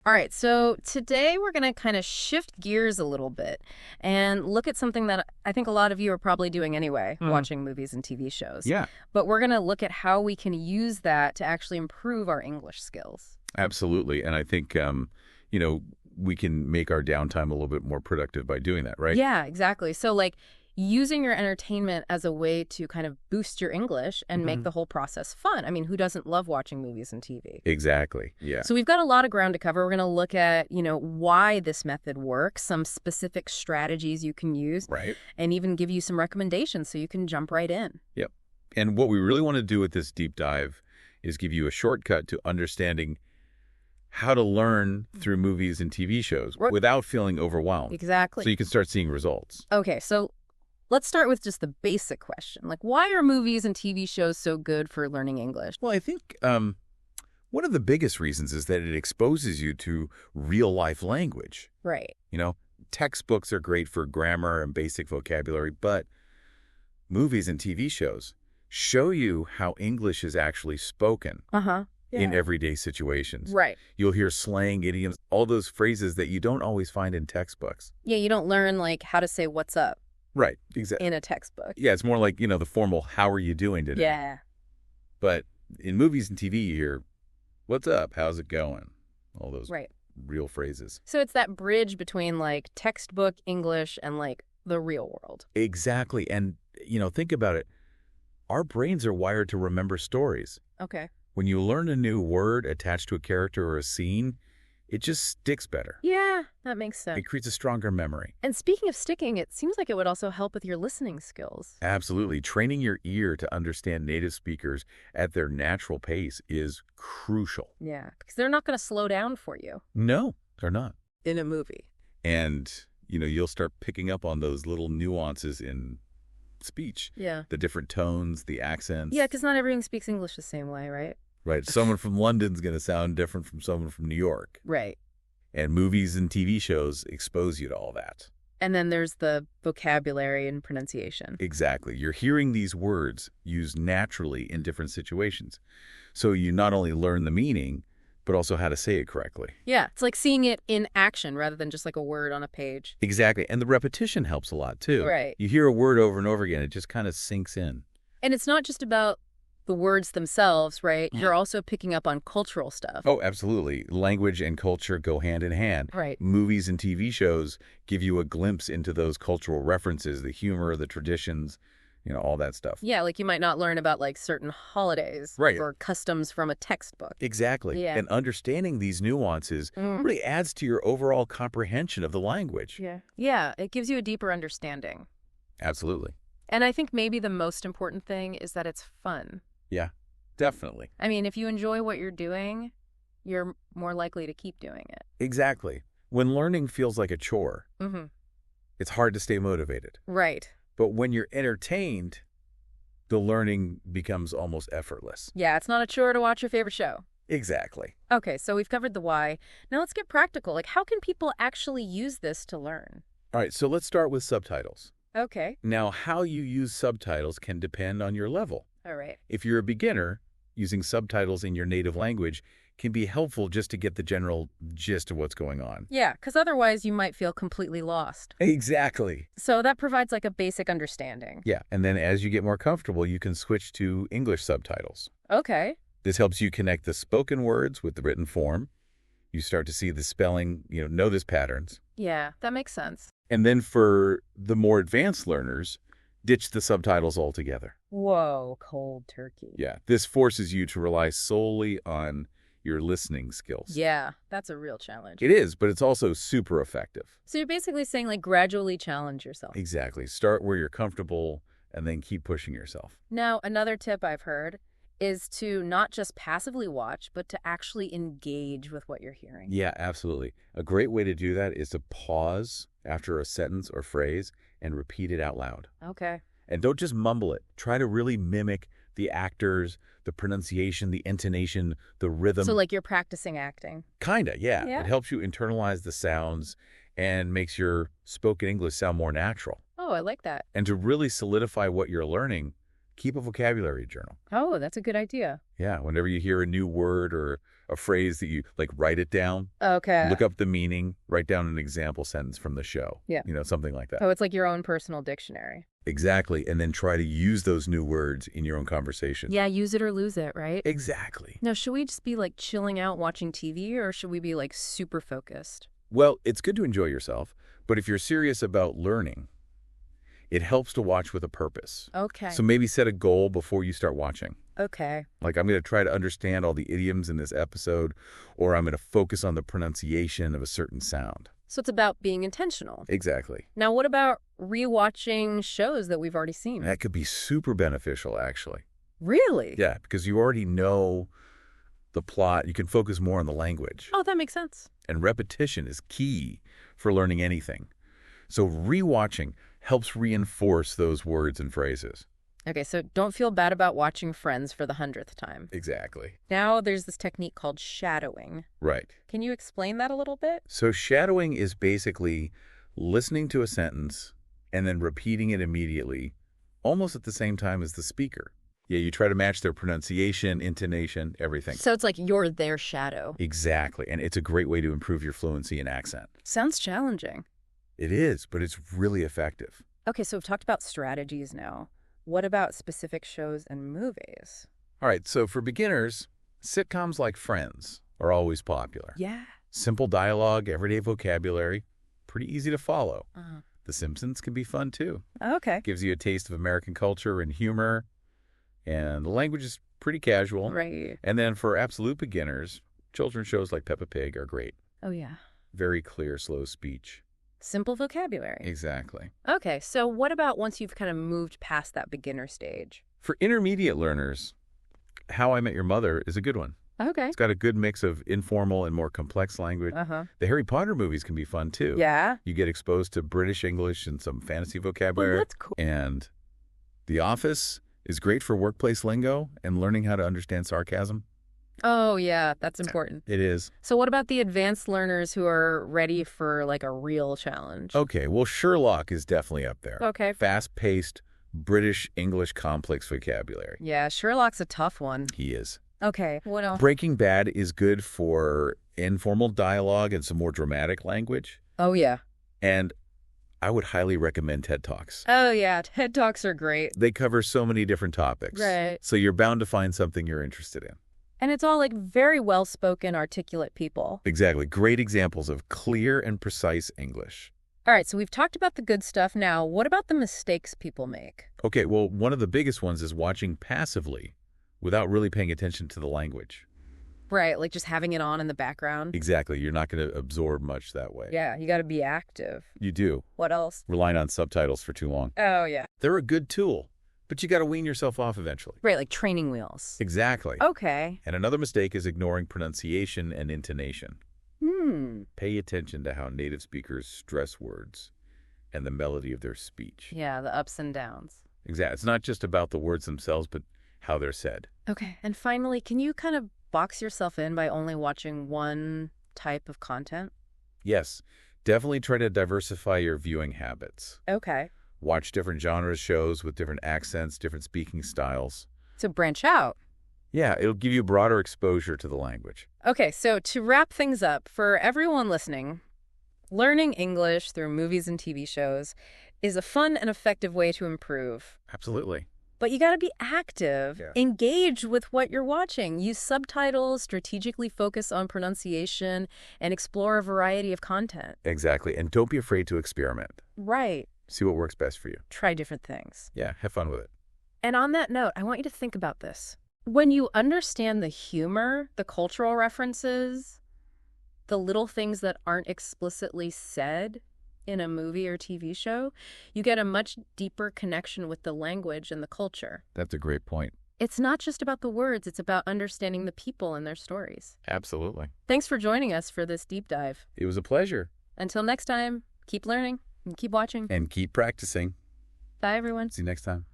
All right, so today we're going to kind of shift gears a little bit and look at something that I think a lot of you are probably doing anyway, watching movies and TV shows. Yeah, But we're going to look at how we can use that to actually improve our English skills. absolutely. And I think, we can make our downtime a little bit more productive by doing that, right? Yeah, exactly. So, like, using your entertainment as a way to kind of boost your English and make the whole process fun. I mean, who doesn't love watching movies and TV? Exactly. Yeah. So we've got a lot of ground to cover. We're going to look at, why this method works, some specific strategies you can use, Right. and even give you some recommendations so you can jump right in. Yep. And what we really want to do with this deep dive is give you a shortcut to understanding how to learn through movies and TV shows Right. without feeling overwhelmed. Exactly. So you can start seeing results. Okay, so let's start with just the basic question. Like, why are movies and TV shows so good for learning English? Well, I think one of the biggest reasons is that it exposes you to real-life language. Right. Textbooks are great for grammar and basic vocabulary, but movies and TV shows show you how English is actually spoken Uh-huh. in everyday situations. Right. You'll hear slang, idioms, all those phrases that you don't always find in textbooks. Yeah, you don't learn, like, how to say what's up Right, exactly. in a textbook. Yeah, it's more like, the formal, how are you doing today? Yeah. But in movies and TV, you hear, what's up? How's it going? All those Right. real phrases. So it's that bridge between, like, textbook English and, like, the real world. Exactly. And, think about it. Our brains are wired to remember stories. Okay. When you learn a new word attached to a character or a scene, it just sticks better. Yeah, that makes sense. It creates a stronger memory. And speaking of sticking, it seems like it would also help with your listening skills. Absolutely. Training your ear to understand native speakers at their natural pace is crucial. Yeah, because they're not going to slow down for you No, they're not. in a movie. And, you'll start picking up on those little nuances in speech. Yeah. The different tones, the accents. Yeah, because not everyone speaks English the same way, right? Right. Someone from London's going to sound different from someone from New York. Right. And movies and TV shows expose you to all that. And then there's the vocabulary and pronunciation. Exactly. You're hearing these words used naturally in different situations. So you not only learn the meaning, but also how to say it correctly. Yeah, it's like seeing it in action rather than just like a word on a page. Exactly. And the repetition helps a lot, too. Right. You hear a word over and over again. It just kind of sinks in. And it's not just about the words themselves, right? You're also picking up on cultural stuff. Oh, absolutely. Language and culture go hand in hand. Right. Movies and TV shows give you a glimpse into those cultural references, the humor, the traditions, all that stuff. Yeah, like you might not learn about like certain holidays Right. or customs from a textbook. Exactly. Yeah. And understanding these nuances really adds to your overall comprehension of the language. Yeah. Yeah, it gives you a deeper understanding. Absolutely. And I think maybe the most important thing is that it's fun. Yeah, definitely. I mean, if you enjoy what you're doing, you're more likely to keep doing it. Exactly. When learning feels like a chore, Mm-hmm. it's hard to stay motivated. Right. But when you're entertained, the learning becomes almost effortless. Yeah, it's not a chore to watch your favorite show. Exactly. Okay, so we've covered the why. Now let's get practical. Like, how can people actually use this to learn? All right, so let's start with subtitles. Okay. Now, how you use subtitles can depend on your level. All right. If you're a beginner, using subtitles in your native language can be helpful just to get the general gist of what's going on. Yeah, because otherwise you might feel completely lost. Exactly. So that provides like a basic understanding. Yeah, and then as you get more comfortable, you can switch to English subtitles. Okay. This helps you connect the spoken words with the written form. You start to see the spelling, notice patterns. Yeah, that makes sense. And then for the more advanced learners, ditch the subtitles altogether. Whoa, cold turkey. Yeah, this forces you to rely solely on your listening skills. Yeah, that's a real challenge. It is, but it's also super effective. So you're basically saying like gradually challenge yourself. Exactly. Start where you're comfortable and then keep pushing yourself. Now, another tip I've heard is to not just passively watch, but to actually engage with what you're hearing. Yeah, absolutely. A great way to do that is to pause after a sentence or phrase and repeat it out loud. Okay. And don't just mumble it. Try to really mimic the actors, the pronunciation, the intonation, the rhythm. So like you're practicing acting. Kinda, yeah. Yeah. It helps you internalize the sounds and makes your spoken English sound more natural. Oh, I like that. And to really solidify what you're learning, keep a vocabulary journal. Oh, that's a good idea. Yeah, whenever you hear a new word or a phrase that you like, write it down. Okay. Look up the meaning, write down an example sentence from the show. Yeah. Something like that. Oh, it's like your own personal dictionary. Exactly. And then try to use those new words in your own conversation. Yeah, use it or lose it, right? Exactly. Now, should we just be like chilling out watching TV, or should we be like super focused? Well, it's good to enjoy yourself, but if you're serious about learning, it helps to watch with a purpose. Okay. So maybe set a goal before you start watching. Okay. Like, I'm going to try to understand all the idioms in this episode, or I'm going to focus on the pronunciation of a certain sound. So it's about being intentional. Exactly. Now, what about rewatching shows that we've already seen? That could be super beneficial, actually. Really? Yeah, because you already know the plot. You can focus more on the language. Oh, that makes sense. And repetition is key for learning anything. So rewatching helps reinforce those words and phrases. Okay, so don't feel bad about watching Friends for the 100th time. Exactly. Now there's this technique called shadowing. Right. Can you explain that a little bit? So shadowing is basically listening to a sentence and then repeating it immediately, almost at the same time as the speaker. Yeah, you try to match their pronunciation, intonation, everything. So it's like you're their shadow. Exactly. And it's a great way to improve your fluency and accent. Sounds challenging. It is, but it's really effective. Okay, so we've talked about strategies now. What about specific shows and movies? All right, so for beginners, sitcoms like Friends are always popular. Yeah. Simple dialogue, everyday vocabulary, pretty easy to follow. Uh-huh. The Simpsons can be fun, too. Okay. Gives you a taste of American culture and humor, and the language is pretty casual. Right. And then for absolute beginners, children's shows like Peppa Pig are great. Oh, yeah. Very clear, slow speech. Simple vocabulary. Exactly. Okay, so what about once you've kind of moved past that beginner stage? For intermediate learners, How I Met Your Mother is a good one. Okay. It's got a good mix of informal and more complex language. Uh-huh. The Harry Potter movies can be fun, too. Yeah? You get exposed to British English and some fantasy vocabulary. Well, that's cool. And The Office is great for workplace lingo and learning how to understand sarcasm. Oh, yeah, that's important. It is. So what about the advanced learners who are ready for like a real challenge? Okay, well, Sherlock is definitely up there. Okay. Fast-paced, British English complex vocabulary. Yeah, Sherlock's a tough one. He is. Okay, what else? Breaking Bad is good for informal dialogue and some more dramatic language. Oh, yeah. And I would highly recommend TED Talks. Oh, yeah, TED Talks are great. They cover so many different topics. Right. So you're bound to find something you're interested in. And it's all like very well-spoken, articulate people. Exactly. Great examples of clear and precise English. All right, so we've talked about the good stuff. Now, what about the mistakes people make? Okay, well, one of the biggest ones is watching passively without really paying attention to the language. Right, like just having it on in the background. Exactly. You're not going to absorb much that way. Yeah, you got to be active. You do. What else? Relying on subtitles for too long. Oh, yeah. They're a good tool, but you got to wean yourself off eventually. Right, like training wheels. Exactly. Okay. And another mistake is ignoring pronunciation and intonation. Pay attention to how native speakers stress words and the melody of their speech. Yeah, the ups and downs. Exactly. It's not just about the words themselves, but how they're said. Okay. And finally, can you kind of box yourself in by only watching one type of content? Yes, definitely try to diversify your viewing habits. Okay. Watch different genres shows with different accents, different speaking styles. So branch out. Yeah, it'll give you broader exposure to the language. Okay, so to wrap things up, for everyone listening, learning English through movies and TV shows is a fun and effective way to improve. Absolutely. But you got to be active. Yeah. Engage with what you're watching. Use subtitles, strategically focus on pronunciation, and explore a variety of content. Exactly. And don't be afraid to experiment. Right. See what works best for you. Try different things. Yeah, have fun with it. And on that note, I want you to think about this. When you understand the humor, the cultural references, the little things that aren't explicitly said in a movie or TV show, you get a much deeper connection with the language and the culture. That's a great point. It's not just about the words, it's about understanding the people and their stories. Absolutely. Thanks for joining us for this deep dive. It was a pleasure. Until next time, keep learning and keep watching. And keep practicing. Bye, everyone. See you next time.